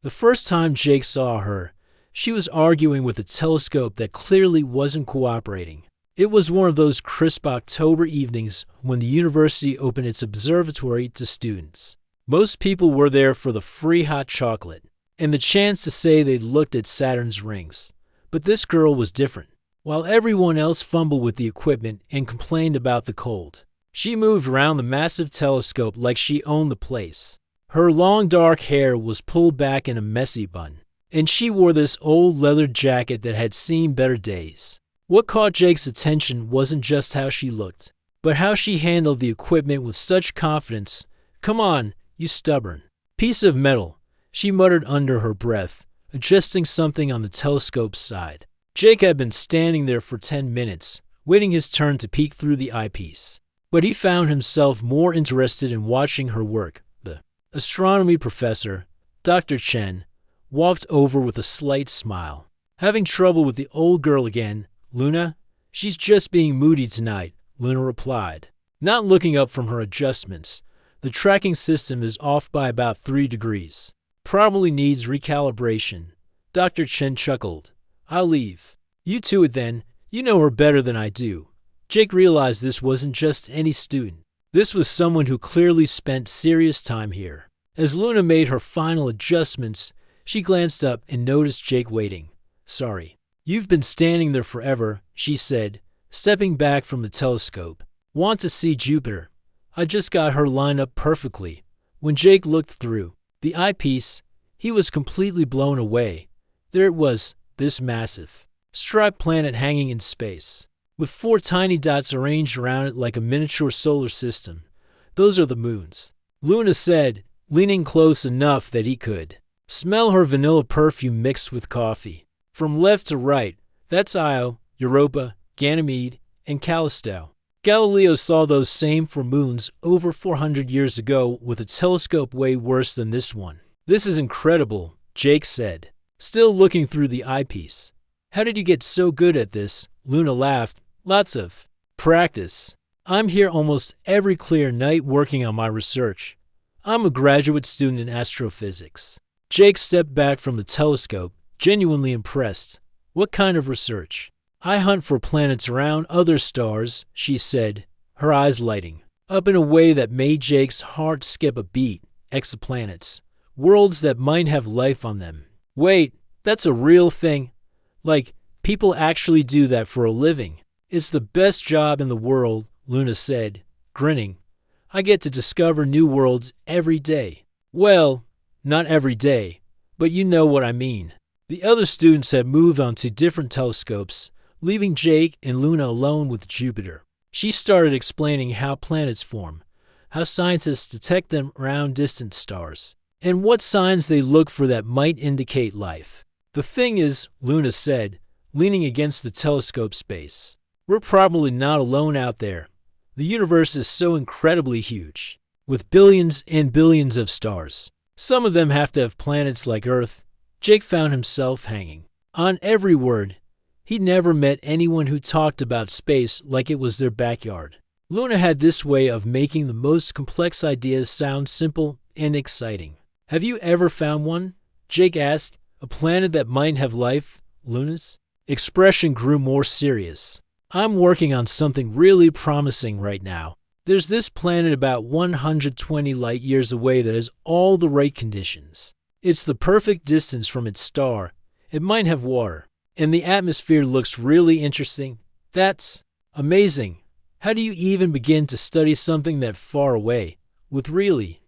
The first time Jake saw her, she was arguing with a telescope that clearly wasn't cooperating. It was one of those crisp October evenings when the university opened its observatory to students. Most people were there for the free hot chocolate and the chance to say they'd looked at Saturn's rings. But this girl was different. While everyone else fumbled with the equipment and complained about the cold, she moved around the massive telescope like she owned the place. Her long dark hair was pulled back in a messy bun, and she wore this old leather jacket that had seen better days. What caught Jake's attention wasn't just how she looked, but how she handled the equipment with such confidence. "Come on, you stubborn piece of metal," she muttered under her breath, adjusting something on the telescope's side. Jake had been standing there for 10 minutes, waiting his turn to peek through the eyepiece. But he found himself more interested in watching her work. The astronomy professor, Dr. Chen, walked over with a slight smile. "Having trouble with the old girl again, Luna?" "She's just being moody tonight," Luna replied, not looking up from her adjustments. "The tracking system is off by about 3 degrees. Probably needs recalibration." Dr. Chen chuckled. "I'll leave. You to it then. You know her better than I do." Jake realized this wasn't just any student. This was someone who clearly spent serious time here. As Luna made her final adjustments, she glanced up and noticed Jake waiting. "Sorry. You've been standing there forever," she said, stepping back from the telescope. "Want to see Jupiter? I just got her lined up perfectly." When Jake looked through the eyepiece, he was completely blown away. There it was, this massive, striped planet hanging in space, with 4 tiny dots arranged around it like a miniature solar system. "Those are the moons," Luna said, leaning close enough that he could smell her vanilla perfume mixed with coffee. "From left to right, that's Io, Europa, Ganymede, and Callisto." Galileo saw those same 4 moons over 400 years ago with a telescope way worse than this one. "This is incredible," Jake said, still looking through the eyepiece. "How did you get so good at this?" Luna laughed. "Lots of practice. I'm here almost every clear night working on my research. I'm a graduate student in astrophysics." Jake stepped back from the telescope, genuinely impressed. "What kind of research?" "I hunt for planets around other stars," she said, her eyes lighting up in a way that made Jake's heart skip a beat. "Exoplanets. Worlds that might have life on them." "Wait, that's a real thing? Like, people actually do that for a living?" "It's the best job in the world," Luna said, grinning. "I get to discover new worlds every day." "Well, not every day, but you know what I mean." The other students had moved on to different telescopes, leaving Jake and Luna alone with Jupiter. She started explaining how planets form, how scientists detect them around distant stars, and what signs they look for that might indicate life. "The thing is," Luna said, leaning against the telescope's base, "we're probably not alone out there. The universe is so incredibly huge, with billions and billions of stars. Some of them have to have planets like Earth." Jake found himself hanging on every word. He'd never met anyone who talked about space like it was their backyard. Luna had this way of making the most complex ideas sound simple and exciting. "Have you ever found one?" Jake asked. "A planet that might have life?" Luna's expression grew more serious. "I'm working on something really promising right now. There's this planet about 120 light years away that has all the right conditions. It's the perfect distance from its star. It might have water, and the atmosphere looks really interesting." "That's amazing. How do you even begin to study something that far away?" "With really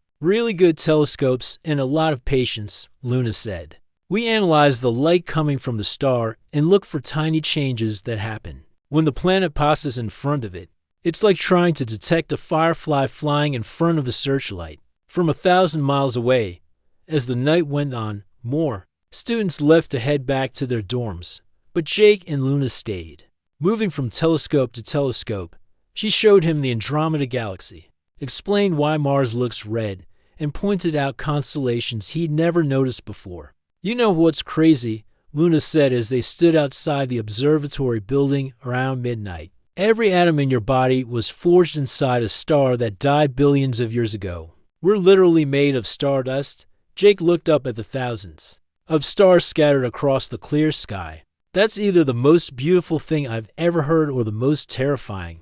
good telescopes and a lot of patience," Luna said. "We analyze the light coming from the star and look for tiny changes that happen when the planet passes in front of it. It's like trying to detect a firefly flying in front of a searchlight from 1,000 miles away." As the night went on, more students left to head back to their dorms, but Jake and Luna stayed. Moving from telescope to telescope, she showed him the Andromeda Galaxy, explained why Mars looks red, and pointed out constellations he'd never noticed before. "You know what's crazy?" Luna said as they stood outside the observatory building around midnight. "Every atom in your body was forged inside a star that died billions of years ago. We're literally made of stardust. Jake looked up at the thousands of stars scattered across the clear sky. That's either the most beautiful thing I've ever heard or the most terrifying.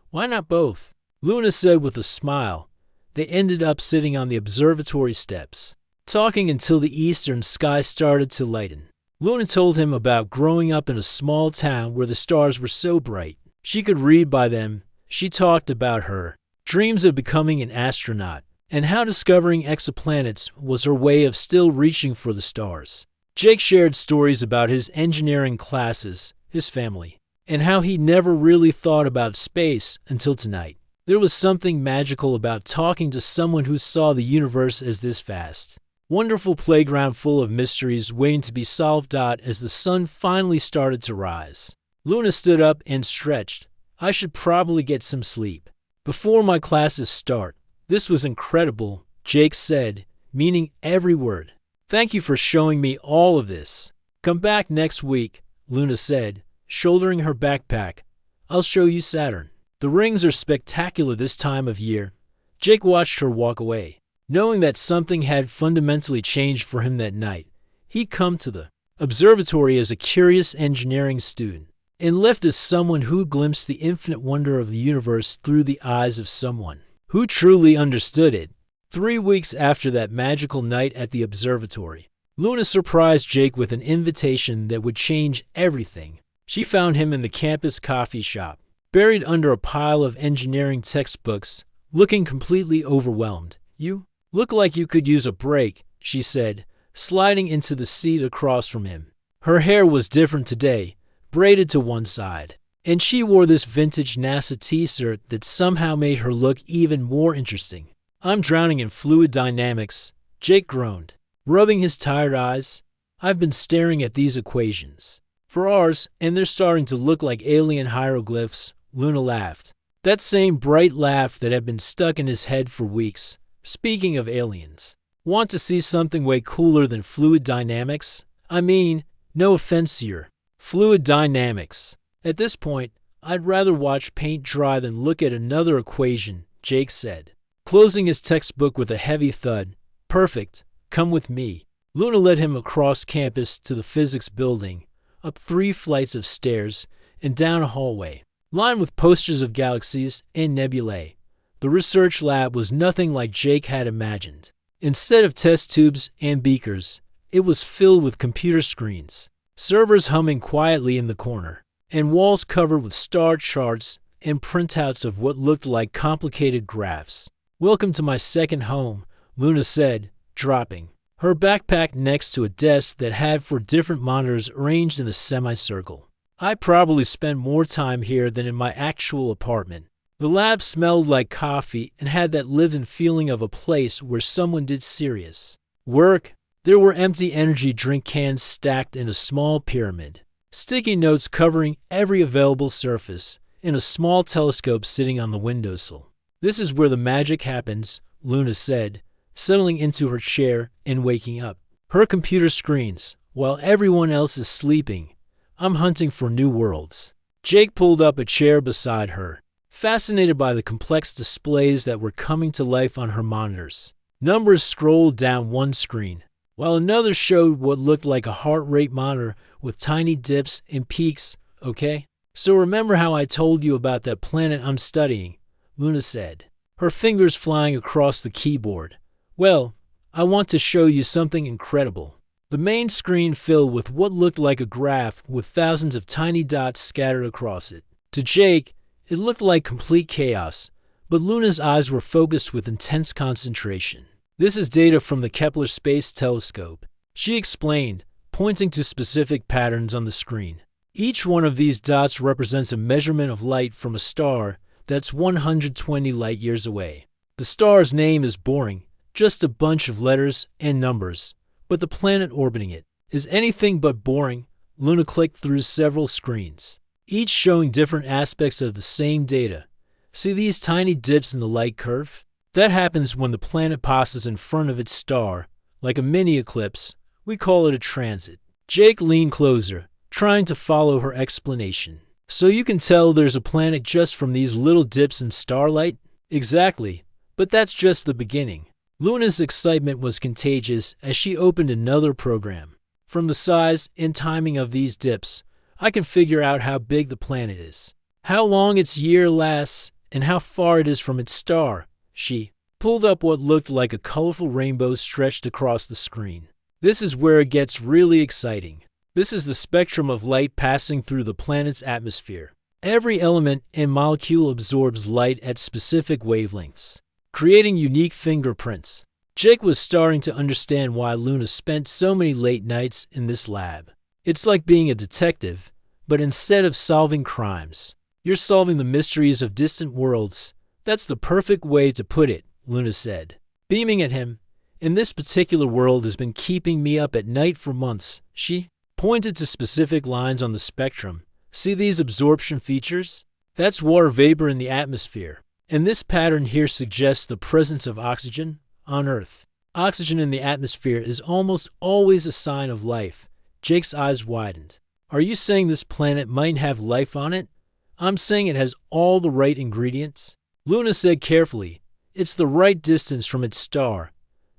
Why not both? Luna said with a smile. They ended up sitting on the observatory steps, talking until the eastern sky started to lighten. Luna told him about growing up in a small town where the stars were so bright she could read by them. She talked about her dreams of becoming an astronaut and how discovering exoplanets was her way of still reaching for the stars. Jake shared stories about his engineering classes, his family, and how he never really thought about space until tonight. There was something magical about talking to someone who saw the universe as this vast, wonderful playground full of mysteries waiting to be solved. As the sun finally started to rise, Luna stood up and stretched. I should probably get some sleep before my classes start. This was incredible, Jake said, meaning every word. Thank you for showing me all of this. Come back next week, Luna said, shouldering her backpack. I'll show you Saturn. The rings are spectacular this time of year. Jake watched her walk away, knowing that something had fundamentally changed for him that night. He'd come to the observatory as a curious engineering student and left as someone who glimpsed the infinite wonder of the universe through the eyes of someone who truly understood it. 3 weeks after that magical night at the observatory, Luna surprised Jake with an invitation that would change everything. She found him in the campus coffee shop, buried under a pile of engineering textbooks, looking completely overwhelmed. You look like you could use a break, she said, sliding into the seat across from him. Her hair was different today, braided to one side, and she wore this vintage NASA t-shirt that somehow made her look even more interesting. I'm drowning in fluid dynamics, Jake groaned, rubbing his tired eyes. I've been staring at these equations for hours, and they're starting to look like alien hieroglyphs, Luna laughed. That same bright laugh that had been stuck in his head for weeks. Speaking of aliens, want to see something way cooler than fluid dynamics? I mean, no offense here. Fluid dynamics. At this point, I'd rather watch paint dry than look at another equation, Jake said, closing his textbook with a heavy thud. Perfect. Come with me. Luna led him across campus to the physics building, up 3 flights of stairs, and down a hallway lined with posters of galaxies and nebulae. The research lab was nothing like Jake had imagined. Instead of test tubes and beakers, it was filled with computer screens, servers humming quietly in the corner, and walls covered with star charts and printouts of what looked like complicated graphs. Welcome to my second home, Luna said, dropping her backpack next to a desk that had 4 different monitors arranged in a semicircle. I probably spend more time here than in my actual apartment. The lab smelled like coffee and had that lived-in feeling of a place where someone did serious work. There were empty energy drink cans stacked in a small pyramid, sticky notes covering every available surface, and a small telescope sitting on the windowsill. This is where the magic happens, Luna said, settling into her chair and waking up. Her computer screens, while everyone else is sleeping. I'm hunting for new worlds. Jake pulled up a chair beside her, fascinated by the complex displays that were coming to life on her monitors. Numbers scrolled down one screen, while another showed what looked like a heart rate monitor with tiny dips and peaks. Okay? So remember how I told you about that planet I'm studying, Luna said, her fingers flying across the keyboard. Well, I want to show you something incredible. The main screen filled with what looked like a graph with thousands of tiny dots scattered across it. To Jake, it looked like complete chaos, but Luna's eyes were focused with intense concentration. This is data from the Kepler Space Telescope, she explained, pointing to specific patterns on the screen. Each one of these dots represents a measurement of light from a star that's 120 light years away. The star's name is boring, just a bunch of letters and numbers. But the planet orbiting it is anything but boring. Luna clicked through several screens, each showing different aspects of the same data. See these tiny dips in the light curve? That happens when the planet passes in front of its star, like a mini eclipse. We call it a transit. Jake leaned closer, trying to follow her explanation. So you can tell there's a planet just from these little dips in starlight? Exactly, but that's just the beginning. Luna's excitement was contagious as she opened another program. From the size and timing of these dips, I can figure out how big the planet is, how long its year lasts, and how far it is from its star. She pulled up what looked like a colorful rainbow stretched across the screen. This is where it gets really exciting. This is the spectrum of light passing through the planet's atmosphere. Every element and molecule absorbs light at specific wavelengths, creating unique fingerprints. Jake was starting to understand why Luna spent so many late nights in this lab. It's like being a detective, but instead of solving crimes, you're solving the mysteries of distant worlds. That's the perfect way to put it, Luna said, beaming at him. And this particular world has been keeping me up at night for months. She pointed to specific lines on the spectrum. See these absorption features? That's water vapor in the atmosphere. And this pattern here suggests the presence of oxygen on Earth. Oxygen in the atmosphere is almost always a sign of life. Jake's eyes widened. Are you saying this planet might have life on it? I'm saying it has all the right ingredients. Luna said carefully, it's the right distance from its star.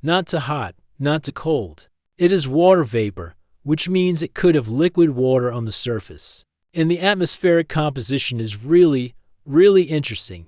Not too hot, not too cold. It is water vapor, which means it could have liquid water on the surface. And the atmospheric composition is really, really interesting.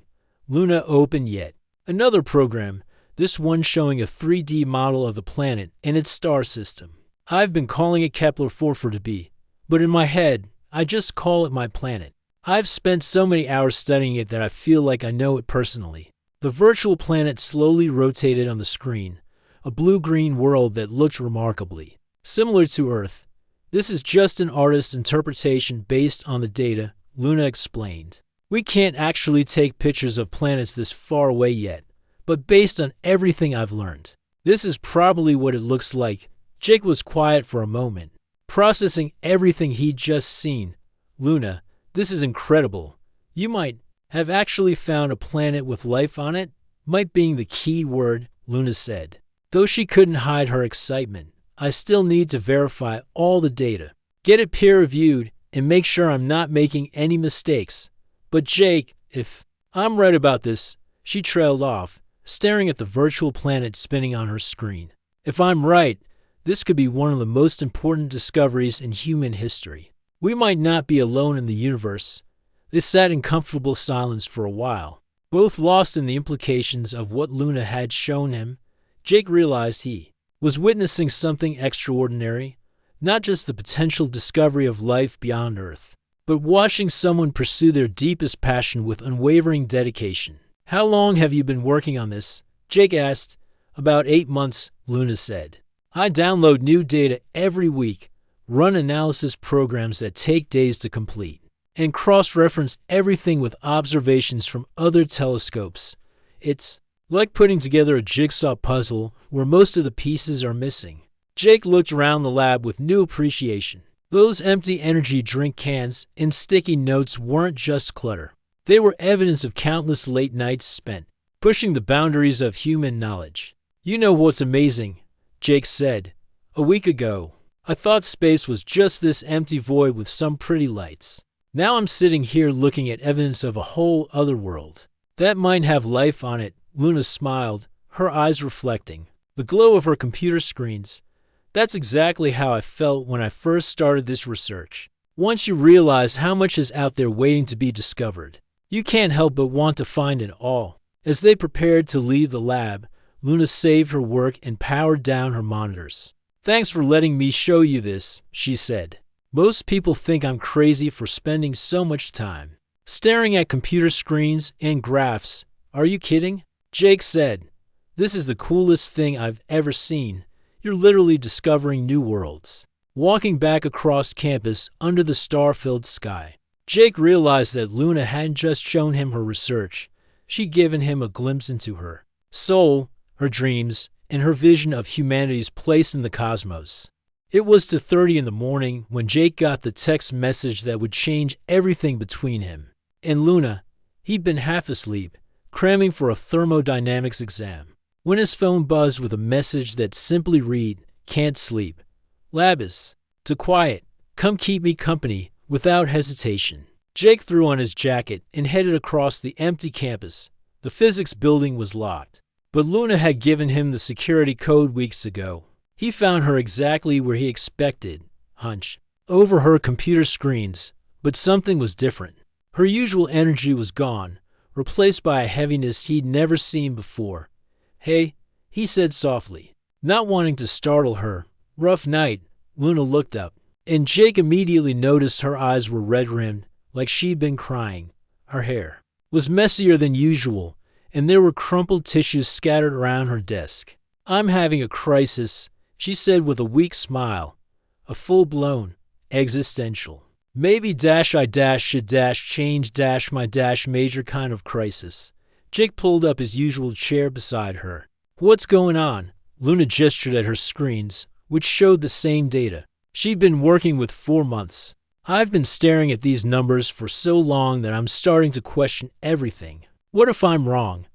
Luna opened yet another program, this one showing a 3D model of the planet and its star system. I've been calling it Kepler 4b, but in my head, I just call it my planet. I've spent so many hours studying it that I feel like I know it personally. The virtual planet slowly rotated on the screen, a blue-green world that looked remarkably similar to Earth. This is just an artist's interpretation based on the data, Luna explained. We can't actually take pictures of planets this far away yet, but based on everything I've learned, this is probably what it looks like. Jake was quiet for a moment, processing everything he'd just seen. Luna, this is incredible. You might have actually found a planet with life on it, might being the key word, Luna said. Though she couldn't hide her excitement, I still need to verify all the data, get it peer-reviewed, and make sure I'm not making any mistakes. But Jake, if I'm right about this, she trailed off, staring at the virtual planet spinning on her screen. If I'm right, this could be one of the most important discoveries in human history. We might not be alone in the universe. They sat in comfortable silence for a while, both lost in the implications of what Luna had shown him. Jake realized he was witnessing something extraordinary, not just the potential discovery of life beyond Earth, but watching someone pursue their deepest passion with unwavering dedication. How long have you been working on this? Jake asked. About 8 months, Luna said. I download new data every week, run analysis programs that take days to complete, and cross-reference everything with observations from other telescopes. It's like putting together a jigsaw puzzle where most of the pieces are missing. Jake looked around the lab with new appreciation. Those empty energy drink cans and sticky notes weren't just clutter. They were evidence of countless late nights spent pushing the boundaries of human knowledge. You know what's amazing? Jake said. A week ago, I thought space was just this empty void with some pretty lights. Now I'm sitting here looking at evidence of a whole other world that might have life on it. Luna smiled, her eyes reflecting the glow of her computer screens. That's exactly how I felt when I first started this research. Once you realize how much is out there waiting to be discovered, you can't help but want to find it all. As they prepared to leave the lab, Luna saved her work and powered down her monitors. Thanks for letting me show you this, she said. Most people think I'm crazy for spending so much time staring at computer screens and graphs. Are you kidding? Jake said. This is the coolest thing I've ever seen. You're literally discovering new worlds. Walking back across campus under the star-filled sky, Jake realized that Luna hadn't just shown him her research. She'd given him a glimpse into her soul, her dreams, and her vision of humanity's place in the cosmos. It was 2:30 in the morning when Jake got the text message that would change everything between him and Luna. He'd been half asleep, cramming for a thermodynamics exam, when his phone buzzed with a message that simply read, "Can't sleep. Lab is too quiet. Come keep me company." Without hesitation, Jake threw on his jacket and headed across the empty campus. The physics building was locked. But Luna had given him the security code weeks ago. He found her exactly where he expected, hunched over her computer screens, but something was different. Her usual energy was gone, replaced by a heaviness he'd never seen before. "Hey," he said softly, not wanting to startle her. "Rough night." Luna looked up, and Jake immediately noticed her eyes were red-rimmed, like she'd been crying. Her hair was messier than usual, and there were crumpled tissues scattered around her desk. "I'm having a crisis," she said with a weak smile, a full-blown, existential. "Maybe I should change my major kind of crisis." Jake pulled up his usual chair beside her. "What's going on?" Luna gestured at her screens, which showed the same data. She'd been working with 4 months. "I've been staring at these numbers for so long that I'm starting to question everything. What if I'm wrong?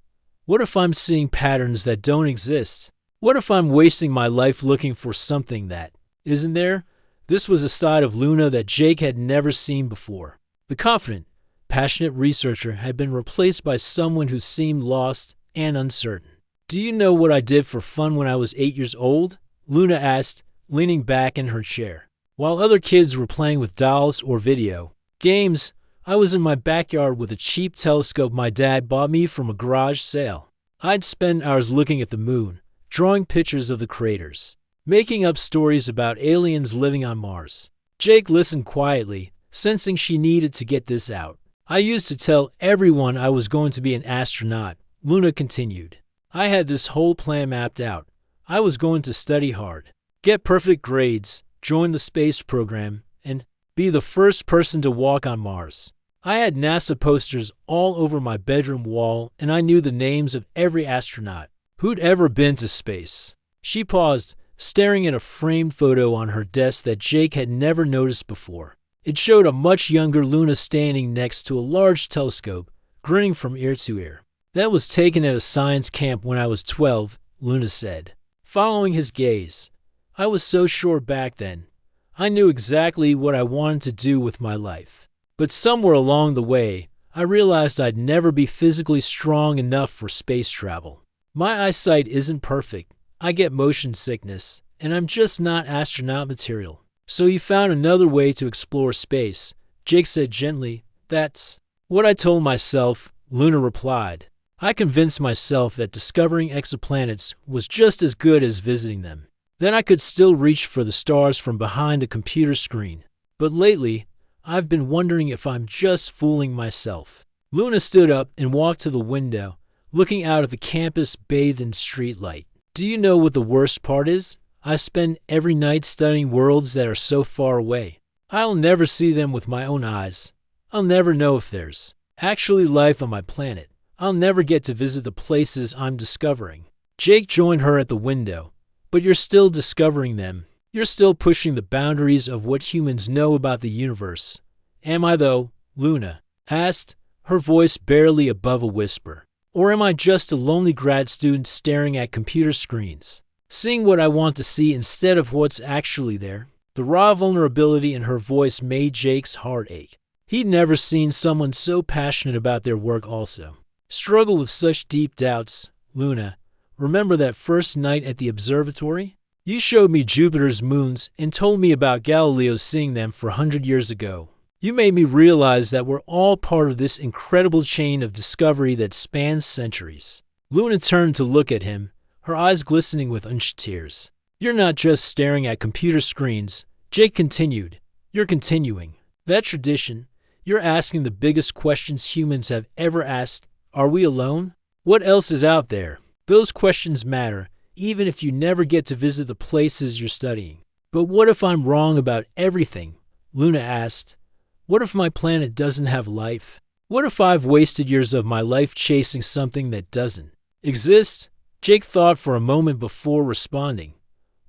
What if I'm seeing patterns that don't exist? What if I'm wasting my life looking for something that isn't there?" This was a side of Luna that Jake had never seen before. The confident, passionate researcher had been replaced by someone who seemed lost and uncertain. "Do you know what I did for fun when I was 8 years old?" Luna asked, leaning back in her chair. "While other kids were playing with dolls or video games, I was in my backyard with a cheap telescope my dad bought me from a garage sale. I'd spend hours looking at the moon, drawing pictures of the craters, making up stories about aliens living on Mars." Jake listened quietly, sensing she needed to get this out. "I used to tell everyone I was going to be an astronaut," Luna continued. "I had this whole plan mapped out. I was going to study hard, get perfect grades, join the space program, and be the first person to walk on Mars. I had NASA posters all over my bedroom wall, and I knew the names of every astronaut who'd ever been to space." She paused, staring at a framed photo on her desk that Jake had never noticed before. It showed a much younger Luna standing next to a large telescope, grinning from ear to ear. "That was taken at a science camp when I was 12, Luna said, following his gaze. "I was so sure back then. I knew exactly what I wanted to do with my life. But somewhere along the way, I realized I'd never be physically strong enough for space travel. My eyesight isn't perfect. I get motion sickness, and I'm just not astronaut material. So you found another way to explore space," Jake said gently. "That's what I told myself," Luna replied. "I convinced myself that discovering exoplanets was just as good as visiting them. Then I could still reach for the stars from behind a computer screen. But lately, I've been wondering if I'm just fooling myself." Luna stood up and walked to the window, looking out at the campus bathed in streetlight. "Do you know what the worst part is? I spend every night studying worlds that are so far away. I'll never see them with my own eyes. I'll never know if there's actually life on my planet. I'll never get to visit the places I'm discovering." Jake joined her at the window. "But you're still discovering them. You're still pushing the boundaries of what humans know about the universe." "Am I though?" Luna asked, her voice barely above a whisper. "Or am I just a lonely grad student staring at computer screens, seeing what I want to see instead of what's actually there?" The raw vulnerability in her voice made Jake's heart ache. He'd never seen someone so passionate about their work also struggle with such deep doubts. "Luna, remember that first night at the observatory? You showed me Jupiter's moons and told me about Galileo seeing them 400 years ago. You made me realize that we're all part of this incredible chain of discovery that spans centuries." Luna turned to look at him, her eyes glistening with unshed tears. "You're not just staring at computer screens," Jake continued. "You're continuing that tradition. You're asking the biggest questions humans have ever asked. Are we alone? What else is out there? Those questions matter, even if you never get to visit the places you're studying." "But what if I'm wrong about everything?" Luna asked. "What if my planet doesn't have life? What if I've wasted years of my life chasing something that doesn't exist?" Jake thought for a moment before responding.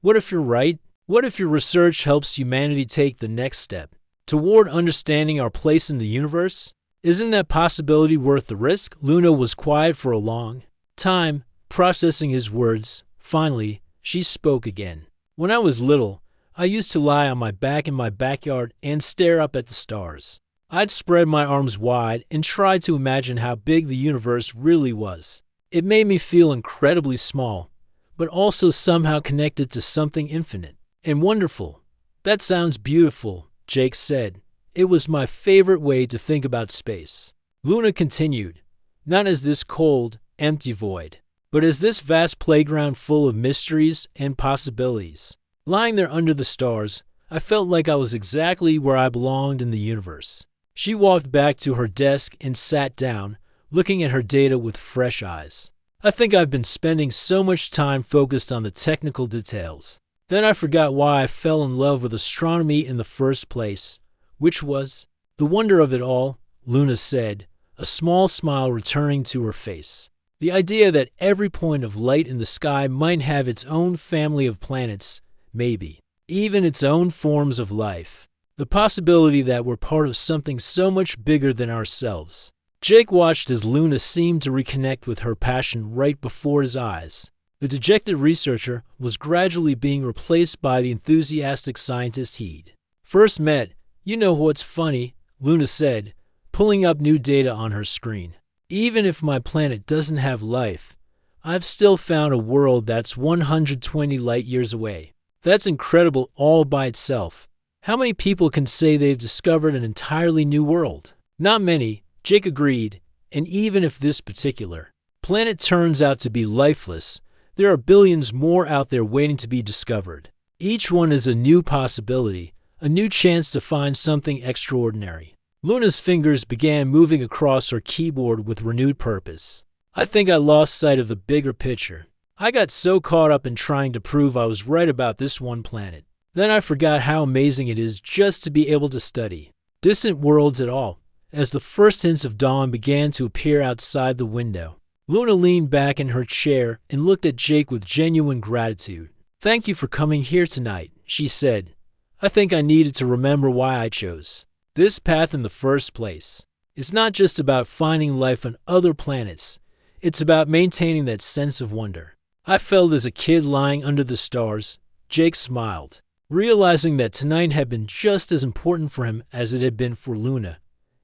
"What if you're right? What if your research helps humanity take the next step toward understanding our place in the universe? Isn't that possibility worth the risk?" Luna was quiet for a long time, processing his words. Finally, she spoke again. "When I was little, I used to lie on my back in my backyard and stare up at the stars. I'd spread my arms wide and try to imagine how big the universe really was. It made me feel incredibly small, but also somehow connected to something infinite and wonderful. That sounds beautiful, Jake said. It was my favorite way to think about space. Luna continued, not as this cold, empty void, but as this vast playground full of mysteries and possibilities. Lying there under the stars, I felt like I was exactly where I belonged in the universe. She walked back to her desk and sat down, looking at her data with fresh eyes. I think I've been spending so much time focused on the technical details. Then I forgot why I fell in love with astronomy in the first place, which was the wonder of it all, Luna said, a small smile returning to her face. The idea that every point of light in the sky might have its own family of planets, maybe even its own forms of life. The possibility that we're part of something so much bigger than ourselves. Jake watched as Luna seemed to reconnect with her passion right before his eyes. The dejected researcher was gradually being replaced by the enthusiastic scientist he'd first met. You know what's funny, Luna said, pulling up new data on her screen. Even if my planet doesn't have life, I've still found a world that's 120 light years away. That's incredible all by itself. How many people can say they've discovered an entirely new world? Not many, Jake agreed, and even if this particular planet turns out to be lifeless, there are billions more out there waiting to be discovered. Each one is a new possibility, a new chance to find something extraordinary. Luna's fingers began moving across her keyboard with renewed purpose. I think I lost sight of the bigger picture. I got so caught up in trying to prove I was right about this one planet. Then I forgot how amazing it is just to be able to study distant worlds at all. As the first hints of dawn began to appear outside the window, Luna leaned back in her chair and looked at Jake with genuine gratitude. Thank you for coming here tonight, she said. I think I needed to remember why I chose this path in the first place. It's not just about finding life on other planets. It's about maintaining that sense of wonder I felt as a kid lying under the stars. Jake smiled, realizing that tonight had been just as important for him as it had been for Luna.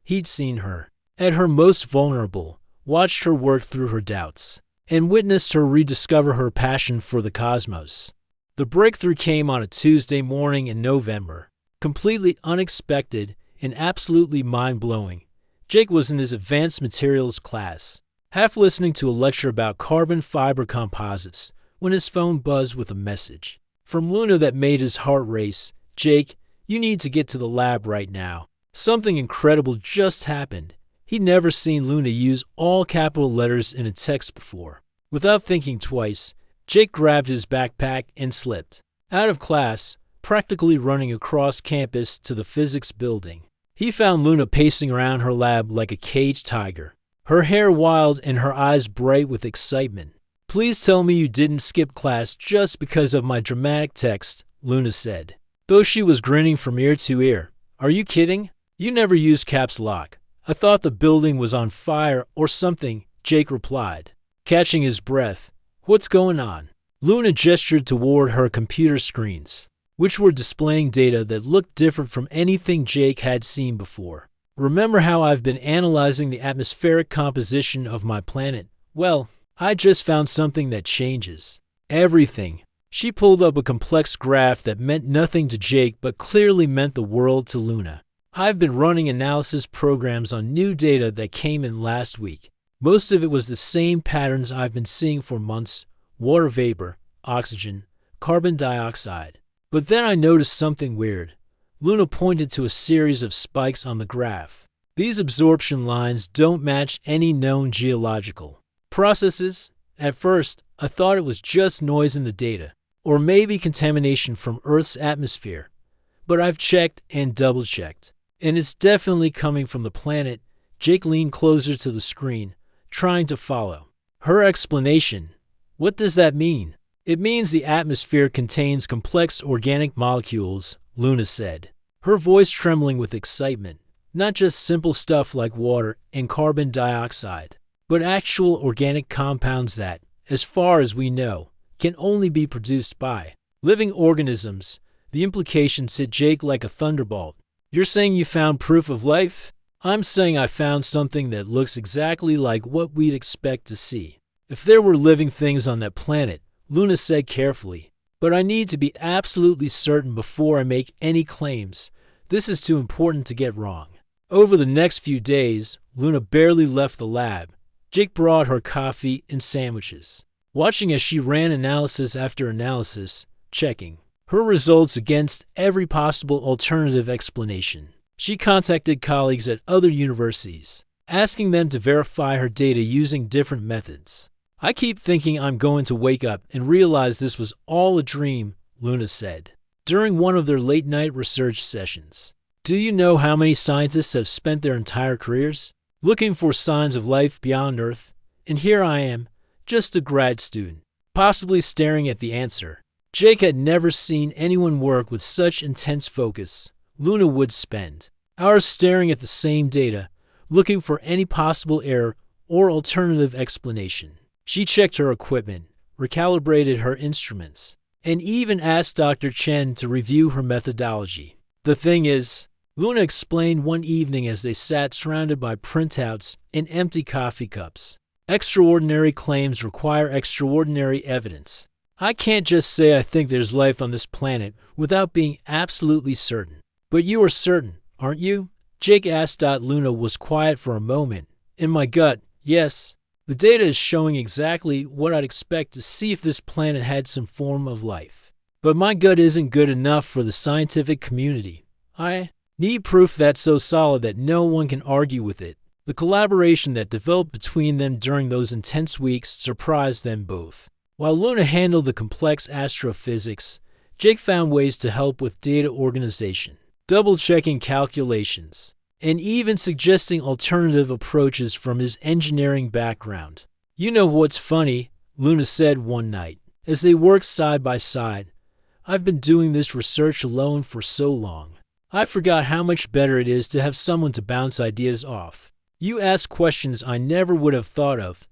He'd seen her at her most vulnerable, watched her work through her doubts, and witnessed her rediscover her passion for the cosmos. The breakthrough came on a Tuesday morning in November, completely unexpected and absolutely mind-blowing. Jake was in his advanced materials class, half listening to a lecture about carbon fiber composites, when his phone buzzed with a message from Luna that made his heart race. Jake, you need to get to the lab right now. Something incredible just happened. He'd never seen Luna use all capital letters in a text before. Without thinking twice, Jake grabbed his backpack and slipped out of class, practically running across campus to the physics building. He found Luna pacing around her lab like a caged tiger, her hair wild and her eyes bright with excitement. Please tell me you didn't skip class just because of my dramatic text, Luna said, though she was grinning from ear to ear. Are you kidding? You never used caps lock. I thought the building was on fire or something, Jake replied, catching his breath. What's going on? Luna gestured toward her computer screens, which were displaying data that looked different from anything Jake had seen before. Remember how I've been analyzing the atmospheric composition of my planet? Well, I just found something that changes everything. She pulled up a complex graph that meant nothing to Jake but clearly meant the world to Luna. I've been running analysis programs on new data that came in last week. Most of it was the same patterns I've been seeing for months: water vapor, oxygen, carbon dioxide. But then I noticed something weird. Luna pointed to a series of spikes on the graph. These absorption lines don't match any known geological processes. At first, I thought it was just noise in the data, or maybe contamination from Earth's atmosphere. But I've checked and double-checked, and it's definitely coming from the planet. Jake leaned closer to the screen, trying to follow her explanation. What does that mean? It means the atmosphere contains complex organic molecules, Luna said, her voice trembling with excitement. Not just simple stuff like water and carbon dioxide, but actual organic compounds that, as far as we know, can only be produced by living organisms. The implications hit Jake like a thunderbolt. You're saying you found proof of life? I'm saying I found something that looks exactly like what we'd expect to see If there were living things on that planet, Luna said carefully, but I need to be absolutely certain before I make any claims. This is too important to get wrong. Over the next few days, Luna barely left the lab. Jake brought her coffee and sandwiches, watching as she ran analysis after analysis, checking her results against every possible alternative explanation. She contacted colleagues at other universities, asking them to verify her data using different methods. I keep thinking I'm going to wake up and realize this was all a dream, Luna said, during one of their late-night research sessions. Do you know how many scientists have spent their entire careers looking for signs of life beyond Earth? And here I am, just a grad student, possibly staring at the answer. Jake had never seen anyone work with such intense focus. Luna would spend hours staring at the same data, looking for any possible error or alternative explanation. She checked her equipment, recalibrated her instruments, and even asked Dr. Chen to review her methodology. The thing is, Luna explained one evening as they sat surrounded by printouts and empty coffee cups, extraordinary claims require extraordinary evidence. I can't just say I think there's life on this planet without being absolutely certain. But you are certain, aren't you? Jake asked. Luna was quiet for a moment. In my gut, yes. The data is showing exactly what I'd expect to see if this planet had some form of life. But my gut isn't good enough for the scientific community. I need proof that's so solid that no one can argue with it. The collaboration that developed between them during those intense weeks surprised them both. While Luna handled the complex astrophysics, Jake found ways to help with data organization, double-checking calculations, and even suggesting alternative approaches from his engineering background. You know what's funny, Luna said one night, as they worked side by side. I've been doing this research alone for so long. I forgot how much better it is to have someone to bounce ideas off. You ask questions I never would have thought of.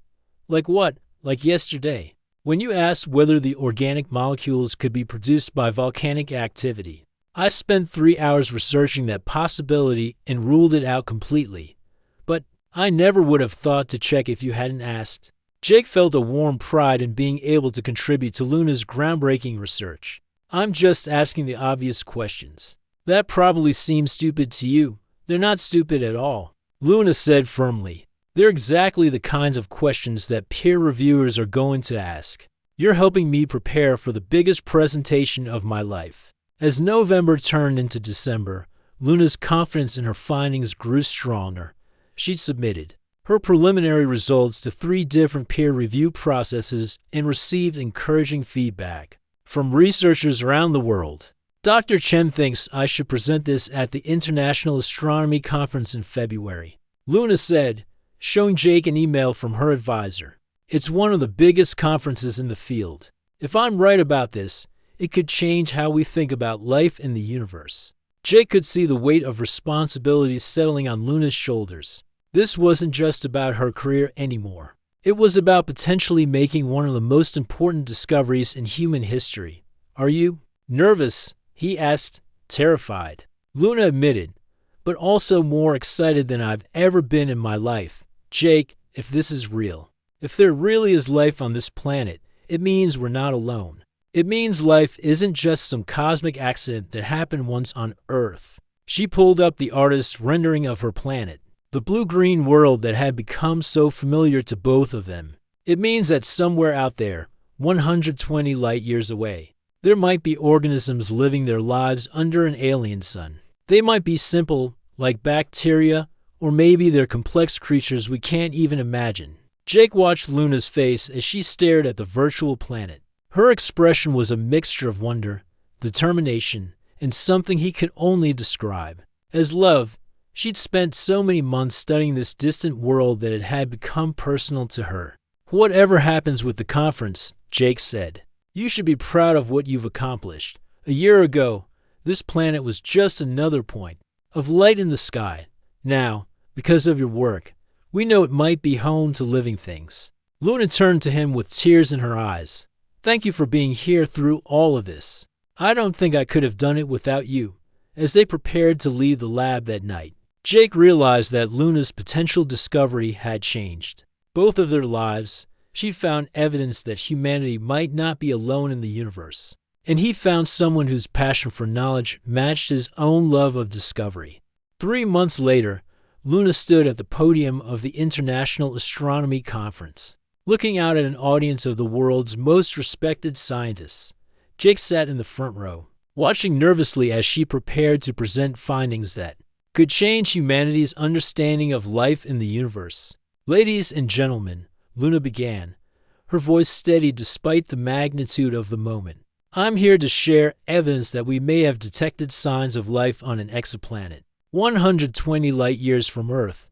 Like what? Like yesterday, when you asked whether the organic molecules could be produced by volcanic activity. I spent 3 hours researching that possibility and ruled it out completely. But I never would have thought to check if you hadn't asked. Jake felt a warm pride in being able to contribute to Luna's groundbreaking research. I'm just asking the obvious questions. That probably seems stupid to you. They're not stupid at all, Luna said firmly. They're exactly the kinds of questions that peer reviewers are going to ask. You're helping me prepare for the biggest presentation of my life. As November turned into December, Luna's confidence in her findings grew stronger. She submitted her preliminary results to 3 different peer review processes and received encouraging feedback from researchers around the world. Dr. Chen thinks I should present this at the International Astronomy Conference in February, Luna said, showing Jake an email from her advisor. It's one of the biggest conferences in the field. If I'm right about this, it could change how we think about life in the universe. Jake could see the weight of responsibility settling on Luna's shoulders. This wasn't just about her career anymore. It was about potentially making one of the most important discoveries in human history. Are you nervous? He asked, terrified. Luna admitted, but also more excited than I've ever been in my life. Jake, if this is real, if there really is life on this planet, it means we're not alone. It means life isn't just some cosmic accident that happened once on Earth. She pulled up the artist's rendering of her planet, the blue-green world that had become so familiar to both of them. It means that somewhere out there, 120 light-years away, there might be organisms living their lives under an alien sun. They might be simple, like bacteria, or maybe they're complex creatures we can't even imagine. Jake watched Luna's face as she stared at the virtual planet. Her expression was a mixture of wonder, determination, and something he could only describe as love. She'd spent so many months studying this distant world that it had become personal to her. Whatever happens with the conference, Jake said, you should be proud of what you've accomplished. A year ago, this planet was just another point of light in the sky. Now, because of your work, we know it might be home to living things. Luna turned to him with tears in her eyes. Thank you for being here through all of this. I don't think I could have done it without you. As they prepared to leave the lab that night, Jake realized that Luna's potential discovery had changed both of their lives. She found evidence that humanity might not be alone in the universe. And he found someone whose passion for knowledge matched his own love of discovery. 3 months later, Luna stood at the podium of the International Astronomy Conference, looking out at an audience of the world's most respected scientists. Jake sat in the front row, watching nervously as she prepared to present findings that could change humanity's understanding of life in the universe. "Ladies and gentlemen," Luna began, her voice steady despite the magnitude of the moment. "I'm here to share evidence that we may have detected signs of life on an exoplanet 120 light-years from Earth."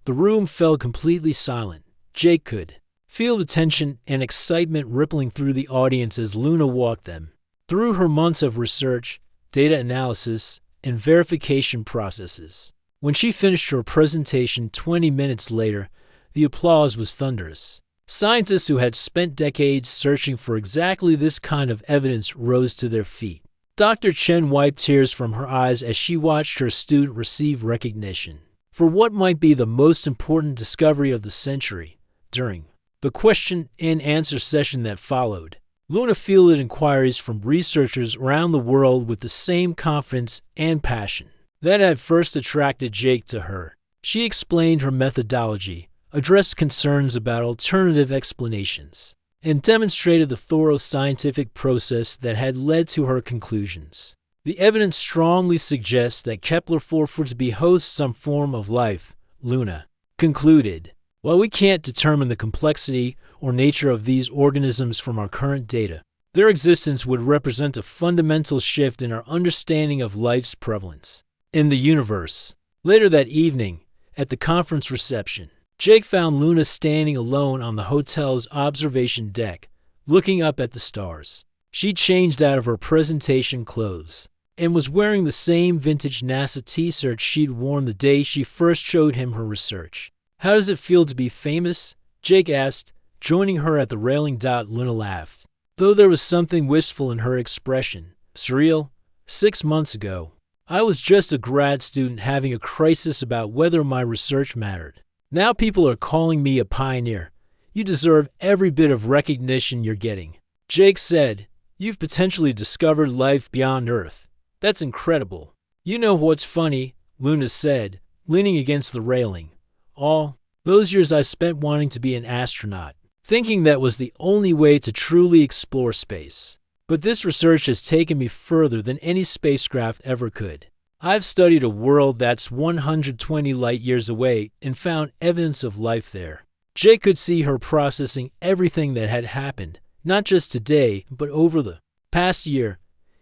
The room fell completely silent. Jake could feel the tension and excitement rippling through the audience as Luna walked them through her months of research, data analysis, and verification processes. When she finished her presentation 20 minutes later, the applause was thunderous. Scientists who had spent decades searching for exactly this kind of evidence rose to their feet. Dr. Chen wiped tears from her eyes as she watched her student receive recognition for what might be the most important discovery of the century. During the question and answer session that followed, Luna fielded inquiries from researchers around the world with the same confidence and passion that had first attracted Jake to her. She explained her methodology, addressed concerns about alternative explanations, and demonstrated the thorough scientific process that had led to her conclusions. "The evidence strongly suggests that Kepler-440b hosts some form of life," Luna concluded. "While we can't determine the complexity or nature of these organisms from our current data, their existence would represent a fundamental shift in our understanding of life's prevalence in the universe." Later that evening, at the conference reception, Jake found Luna standing alone on the hotel's observation deck, looking up at the stars. She changed out of her presentation clothes and was wearing the same vintage NASA t-shirt she'd worn the day she first showed him her research. "How does it feel to be famous?" Jake asked, joining her at the railing. Luna laughed, though there was something wistful in her expression. "Surreal. 6 months ago, I was just a grad student having a crisis about whether my research mattered. Now people are calling me a pioneer. You deserve every bit of recognition you're getting." Jake said, "You've potentially discovered life beyond Earth. That's incredible." "You know what's funny?" Luna said, leaning against the railing. "All those years I spent wanting to be an astronaut, thinking that was the only way to truly explore space. But this research has taken me further than any spacecraft ever could. I've studied a world that's 120 light-years away and found evidence of life there." Jake could see her processing everything that had happened, not just today, but over the past year.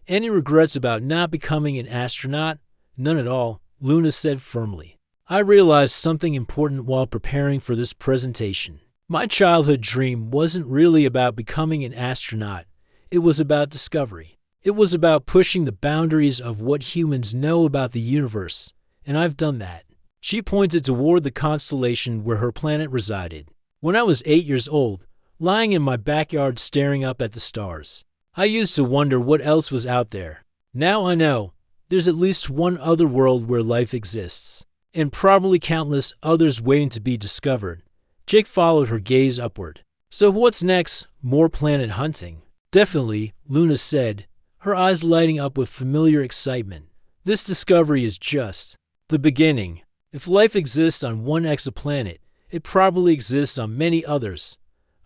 "Any regrets about not becoming an astronaut?" "None at all," Luna said firmly. "I realized something important while preparing for this presentation. My childhood dream wasn't really about becoming an astronaut. It was about discovery. It was about pushing the boundaries of what humans know about the universe, and I've done that." She pointed toward the constellation where her planet resided. "When I was 8 years old, lying in my backyard staring up at the stars, I used to wonder what else was out there. Now I know there's at least one other world where life exists, and probably countless others waiting to be discovered." Jake followed her gaze upward. "So what's next? More planet hunting?" "Definitely," Luna said, her eyes lighting up with familiar excitement. "This discovery is just the beginning. If life exists on one exoplanet, it probably exists on many others.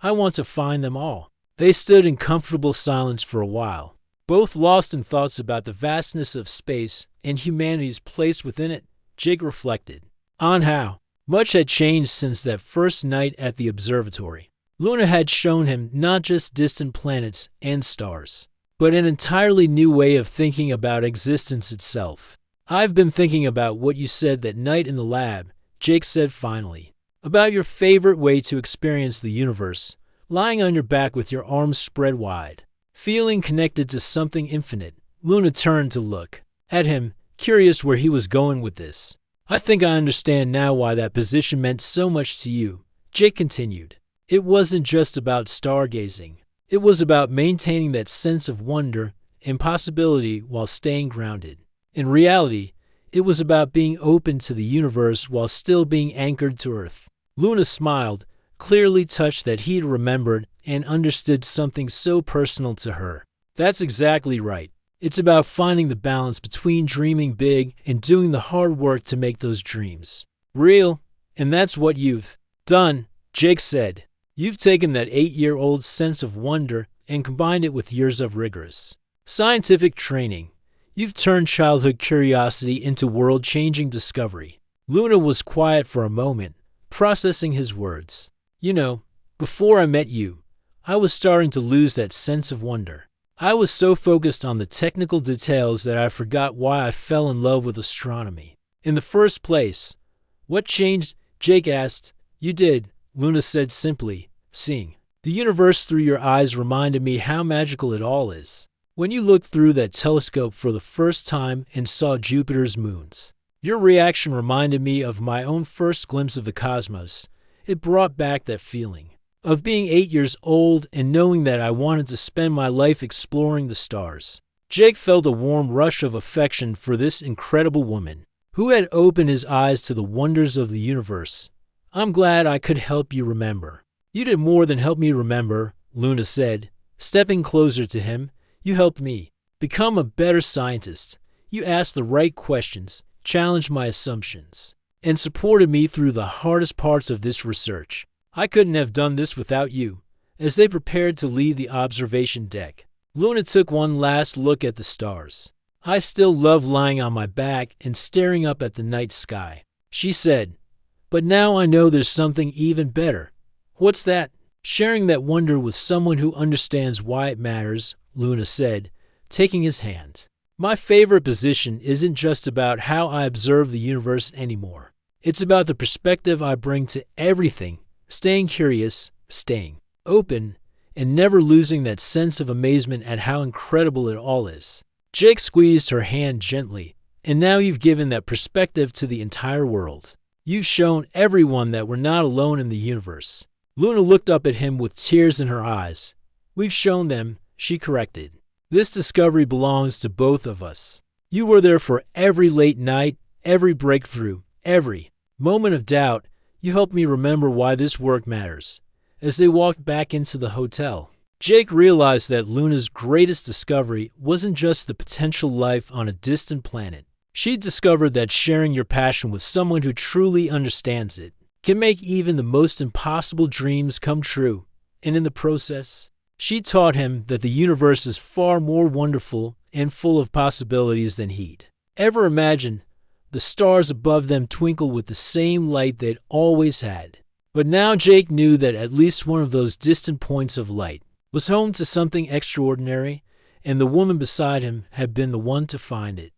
I want to find them all." They stood in comfortable silence for a while, both lost in thoughts about the vastness of space and humanity's place within it. Jake reflected on how much had changed since that first night at the observatory. Luna had shown him not just distant planets and stars, but an entirely new way of thinking about existence itself. "I've been thinking about what you said that night in the lab," Jake said finally, "about your favorite way to experience the universe, lying on your back with your arms spread wide, feeling connected to something infinite." Luna turned to look at him, curious where he was going with this. "I think I understand now why that position meant so much to you," Jake continued. "It wasn't just about stargazing. It was about maintaining that sense of wonder and possibility while staying grounded. In reality, it was about being open to the universe while still being anchored to Earth." Luna smiled, clearly touched that he'd remembered and understood something so personal to her. That's exactly right. It's about finding the balance between dreaming big and doing the hard work to make those dreams real, and that's what you've done, Jake said. You've taken that 8-year-old sense of wonder and combined it with years of rigorous scientific training. You've turned childhood curiosity into world-changing discovery. Luna was quiet for a moment, processing his words. You know, before I met you, I was starting to lose that sense of wonder. I was so focused on the technical details that I forgot why I fell in love with astronomy in the first place. What changed? Jake asked. You did, Luna said simply. Seeing the universe through your eyes reminded me how magical it all is. When you looked through that telescope for the first time and saw Jupiter's moons, your reaction reminded me of my own first glimpse of the cosmos. It brought back that feeling of being 8 years old and knowing that I wanted to spend my life exploring the stars. Jake felt a warm rush of affection for this incredible woman who had opened his eyes to the wonders of the universe. I'm glad I could help you remember. You did more than help me remember, Luna said, stepping closer to him. You helped me become a better scientist. You asked the right questions, challenged my assumptions, and supported me through the hardest parts of this research. I couldn't have done this without you. As they prepared to leave the observation deck, Luna took one last look at the stars. I still love lying on my back and staring up at the night sky, she said. But now I know there's something even better. What's that? Sharing that wonder with someone who understands why it matters, Luna said, taking his hand. My favorite position isn't just about how I observe the universe anymore. It's about the perspective I bring to everything, staying curious, staying open, and never losing that sense of amazement at how incredible it all is. Jake squeezed her hand gently, and now you've given that perspective to the entire world. You've shown everyone that we're not alone in the universe. Luna looked up at him with tears in her eyes. We've shown them, she corrected. This discovery belongs to both of us. You were there for every late night, every breakthrough, every moment of doubt. You helped me remember why this work matters. As they walked back into the hotel, Jake realized that Luna's greatest discovery wasn't just the potential life on a distant planet. She discovered that sharing your passion with someone who truly understands it can make even the most impossible dreams come true. And in the process, she taught him that the universe is far more wonderful and full of possibilities than he'd ever imagined. The stars above them twinkle with the same light they'd always had. But now Jake knew that at least one of those distant points of light was home to something extraordinary, and the woman beside him had been the one to find it.